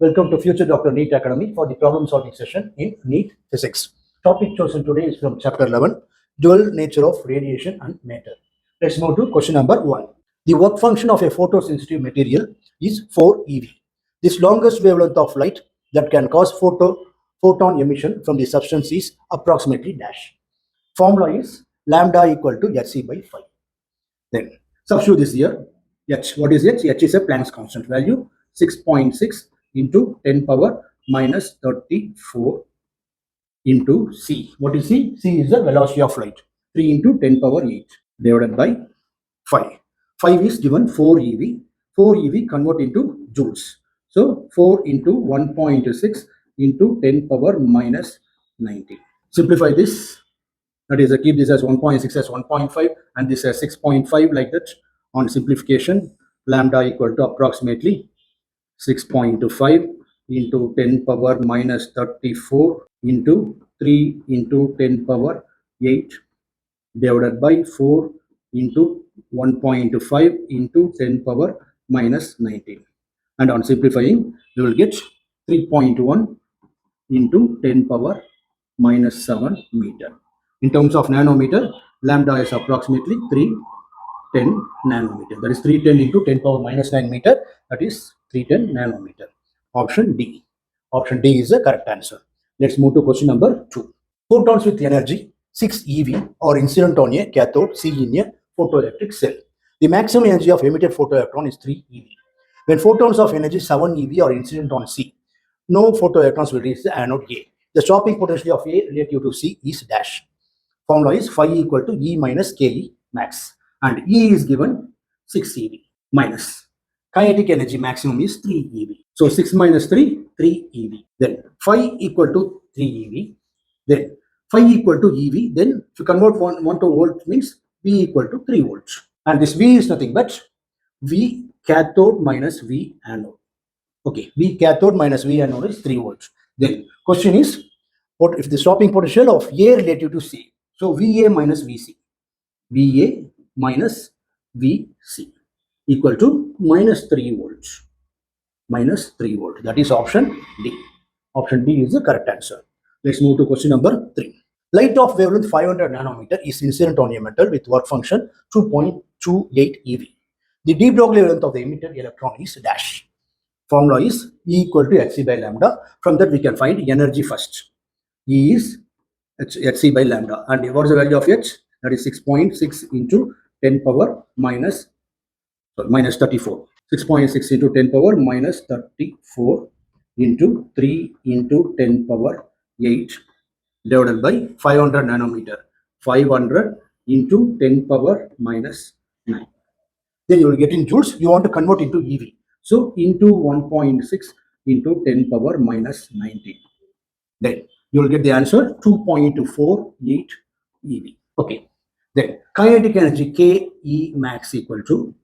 Welcome to Future Dr. NEET Academy for the problem solving session in NEET Physics. Topic chosen today is from chapter 11, Dual Nature of Radiation and Matter. Let's move to question number 1. The work function of a photosensitive material is 4 eV. This longest wavelength of light that can cause photon emission from the substance is approximately dash. Formula is lambda equal to hc by 5. Then substitute this here. H, what is H? H is a Planck's constant value, 6.6 into 10 power minus 34 into C. What is C? C is the velocity of light, 3 into 10 power 8 divided by 5. 5 is given 4 eV. 4 eV convert into joules. So 4 into 1.6 into 10 power minus 90. Simplify this. That is, keep this as 1.6 as 1.5 and this as 6.5 like that. On simplification, lambda equal to approximately 6.5 into 10 power minus 34 into 3 into 10 power 8 divided by 4 into 1.5 into 10 power minus 19. And on simplifying, you will get 3.1 into 10 power minus 7 meter. In terms of nanometer, lambda is approximately 310 nanometer. That is 310 into 10 power minus 9 meter. That is 310 nanometer. Option D. Option D is the correct answer. Let's move to question number 2. Photons with energy 6 eV are incident on a cathode C in a photoelectric cell. The maximum energy of emitted photoelectron is 3 eV. When photons of energy 7 eV are incident on C, no photoelectrons will reach the anode A. The stopping potential of A relative to C is dash. Formula is phi equal to E minus Ke max. And E is given 6 eV minus kinetic energy maximum is 3 eV. So 6 minus 3, 3 eV. Then phi equal to 3 eV. Then phi equal to eV. Then if you convert 1 to volt means V equal to 3 volts. And this V is nothing but V cathode minus V anode. Okay, V cathode minus V anode is 3 volts. Then question is, what if the stopping potential of A relative to C? So VA minus VC. VA minus VC equal to minus 3 volts. Minus 3 volt. That is option D. Option D is the correct answer. Let's move to question number 3. Light of wavelength 500 nanometer is incident on a metal with work function 2.28 eV. The de Broglie wavelength of the emitted electron is dash. Formula is E equal to hc by lambda. From that we can find energy first. E is hc by lambda. And what is the value of H? That is 6.6 into 10 power minus 34. 6.6 into 10 power minus 34 into 3 into 10 power 8 divided by 500 nanometer. 500 into 10 power minus 9. Then you will get in joules. You want to convert into EV. So into 1.6 into 10 power minus 19. Then you will get the answer 2.48 eV. Okay. Then kinetic energy Ke max equal to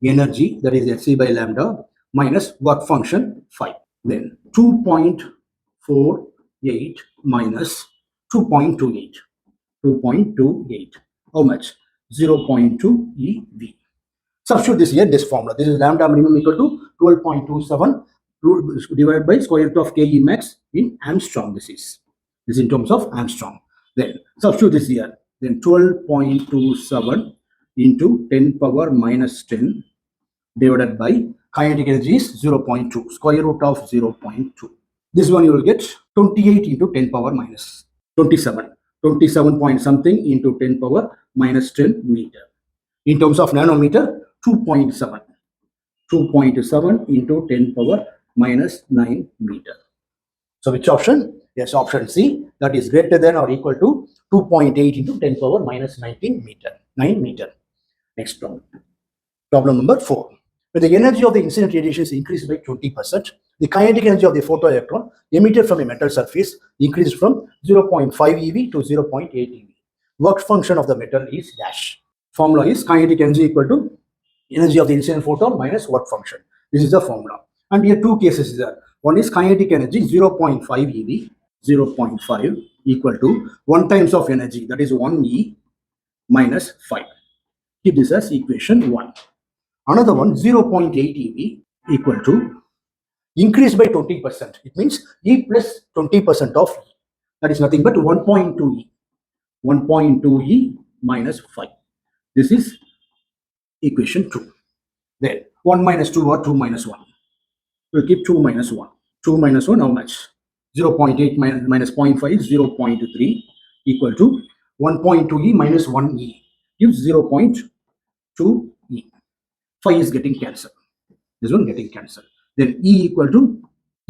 energy, that is hc by lambda, minus work function 5. Then 2.48 minus 2.28. 2.28. How much? 0.2 eV. Substitute this here, this formula. This is lambda minimum equal to 12.27 divided by square root of Ke max in Armstrong. This is in terms of Armstrong. Then substitute this here. Then 12.27 into 10 power minus 10 divided by kinetic energy is 0.2, square root of 0.2. This one you will get 28 into 10 power minus 27. 27 point something into 10 power minus 10 meter. In terms of nanometer, 2.7. 2.7 into 10 power minus 9 meter. So which option? Yes, option C, that is greater than or equal to 2.8 into 10 power minus 19 meter. 9 meter. Next problem. Problem number 4. When the energy of the incident radiation is increased by 20%, the kinetic energy of the photoelectron emitted from a metal surface increased from 0.5 eV to 0.8 eV. Work function of the metal is dash. Formula is kinetic energy equal to energy of the incident photon minus work function. This is the formula. And here two cases is there. One is kinetic energy 0.5 eV, 0.5 equal to 1 times of energy, that is 1 E minus 5. Keep this as equation 1. Another one 0.8 eV equal to increase by 20%. It means E plus 20% of E. That is nothing but 1.2 E. 1.2 E minus 5. This is equation 2. Then 1 minus 2 or 2 minus 1. We'll keep 2 minus 1. 2 minus 1, how much? 0.8 minus 0.5 is 0.3 equal to 1.2 E minus 1 E gives 0.2 E. 5 is getting cancelled. This one getting cancelled. Then E equal to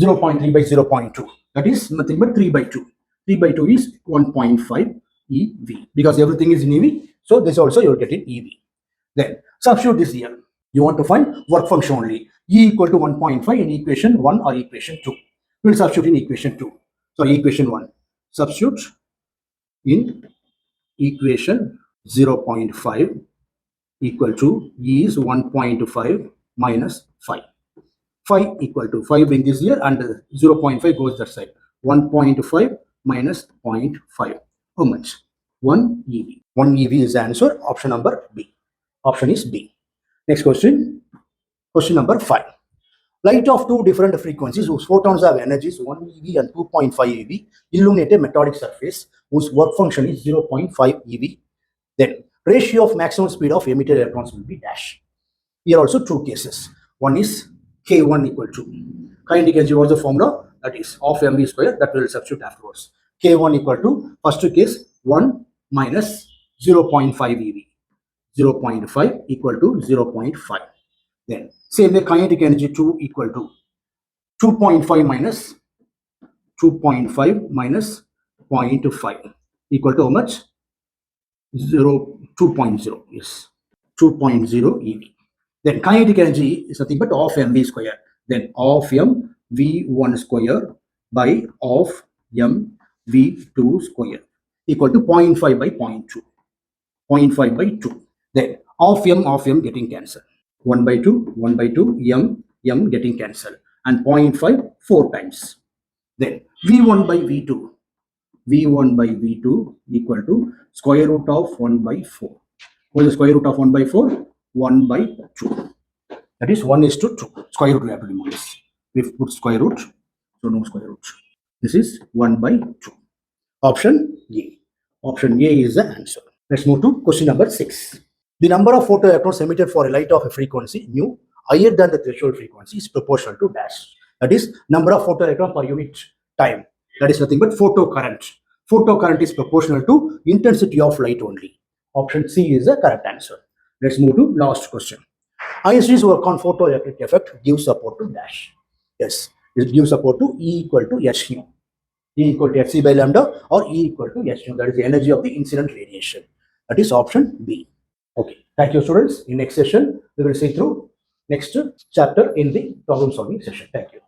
0.3 by 0.2. That is nothing but 3 by 2. 3 by 2 is 1.5 EV. Because everything is in EV, so this also you will get in EV. Then substitute this here. You want to find work function only. E equal to 1.5 in equation 1 or equation 2. We will substitute in equation 2. Sorry, equation 1. Substitute in equation 0.5 equal to E is 1.5 minus 5. 5 equal to 5 in this here and 0.5 goes that side. 1.5 minus 0.5. How much? 1 EV. 1 EV is the answer. Option number B. Option is B. Next question. Question number 5. Light of two different frequencies whose photons have energies 1 eV and 2.5 eV illuminate a metallic surface whose work function is 0.5 eV. Then ratio of maximum speed of emitted electrons will be dash. Here also two cases. One is K1 equal to kinetic energy was the formula, that is of mv square, that we will substitute afterwards. K1 equal to first case 1 minus 0.5 eV. 0.5 equal to 0.5. Then same way kinetic energy 2 equal to 2.5 minus 2.5 minus 0.5 equal to how much? 2.0. Yes, 2.0 EV. Then kinetic energy is nothing but of mv square. Then of m v1 square by of m v2 square equal to 0.5 by 0.2. 0.5 by 2. Then of m getting cancelled. 1 by 2, 1 by 2, m getting cancelled. And 0.5 4 times. Then v1 by v2. v1 by v2 equal to square root of 1 by 4. What is the square root of 1 by 4? 1 by 2. That is 1 is to 2. Square root we have to remove this. We put square root, so no square root. This is 1 by 2. Option A. Option A is the answer. Let's move to question number 6. The number of photoelectrons emitted for a light of a frequency nu higher than the threshold frequency is proportional to dash. That is number of photoelectrons per unit time. That is nothing but photocurrent. Photocurrent is proportional to intensity of light only. Option C is the correct answer. Let's move to last question. Einstein's work on photoelectric effect gives support to dash. Yes, it gives support to E equal to H nu. E equal to Hc by lambda or E equal to H nu. That is the energy of the incident radiation. That is option B. Okay, thank you students. In next session, we will see through next chapter in the problem solving session. Thank you.